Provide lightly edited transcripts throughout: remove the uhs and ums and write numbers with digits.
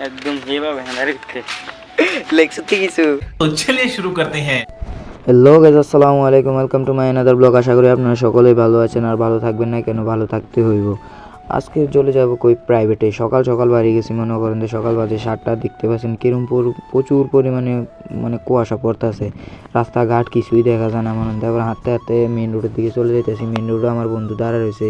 একদম যেভাবে तो चलिए शुरू करते हैं। হ্যালো গাইস, আসসালামু আলাইকুম, welcome to my another blog. আশা করি আপনারা সকলেই ভালো আছেন আর ভালো থাকবেন, না কেন ভালো থাকতে হইব। আজকে চলে যাব কই প্রাইভেটে। সকাল সকাল বাড়ি গেছি, মনে করেন যে সকাল বাজে 7টা। দেখতে পাচ্ছেন কিরম প্রচুর পরিমাণে কুয়াশা পড়তেছে, রাস্তাঘাট কিছুই দেখা যায় না। তারপর হাঁটতে হাঁটতে মেন রোডের দিকে চলে যেতেছি। মেন রোডে আমার বন্ধু দাঁড়া রয়েছে।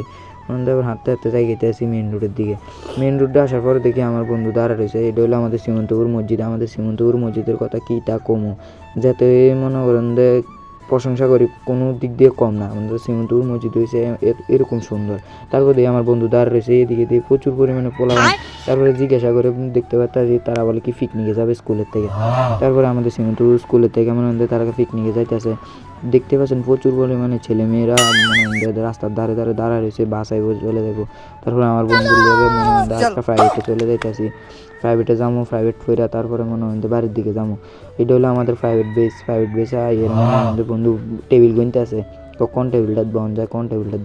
তারপর হাঁটতে হাঁটতে যাই গেতেছি মেন রোডের দিকে। মেন রোডে আসার পরে দেখি আমার বন্ধু দাঁড়া রয়েছে। এটা হলো আমাদের সীমন্তপুর মসজিদ। আমাদের সীমন্তপুর মসজিদের কথা কী তা কমো, যাতে মনে করেন যে প্রশংসা করি, কোনো দিক দিয়ে কম না। আমাদের সীমন্তপুর মসজিদ হয়েছে এরকম সুন্দর। তারপর দিয়ে আমার বন্ধু দাঁড় রয়েছে, এদিকে দিয়ে প্রচুর পরিমাণে পোলা। তারপরে জিজ্ঞাসা করে দেখতে পাচ্ছি তারা বলে কি পিকনিকে যাবে স্কুলের থেকে। তারপরে আমাদের সীমন্তপুর স্কুলের থেকে তারা পিকনিকে যাইতেছে। দেখতে পাচ্ছেন প্রচুর পরিমাণে ছেলেমেয়েরা রাস্তার ধারে ধারে দাঁড়া রয়েছে, বাসায় চলে যাবো। তারপরে আমার বন্ধুর লোকে একটা প্রাইভেটে চলে যাইতেছি। প্রাইভেটে যাবো, প্রাইভেট ফেরা তারপরে বাড়ির দিকে যাবো। এটা হলো আমাদের প্রাইভেট বেস। এর আমাদের বন্ধু টেবিল গুনতে আছে, কোন টেবিলটা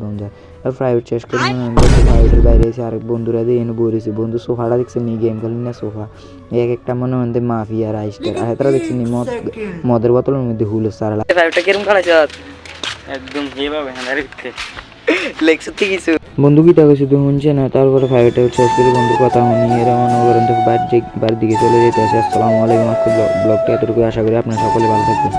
বন যায়। আর প্রাইভেট শেষ করে প্রাইভেটের বাইরে এসে আরেক বন্ধুরা দিয়ে এনে বলেছি। বন্ধু সোফাটা দেখছে নি, গেম খেলি না সোফা এক একটা মাফিয়া রাইস্টার। আর তারা দেখছি নি মদের বোতলের মধ্যে হুলো সারা প্রাইভেটটা কিরম খেলাছ একদম যেভাবে লেগছে কিছু বন্ধু গীতা কিছু তো শুনছে না। তারপরে প্রাইভেটে শেষ করে বন্ধুর কথা শুনি এরা মনে করেন বাড়ির দিকে চলে যেতে আসে। আসসালামু আলাইকুম। আজকে ব্লগটা এতটুকু। আশা করি আপনারা সকলে ভালো থাকবেন।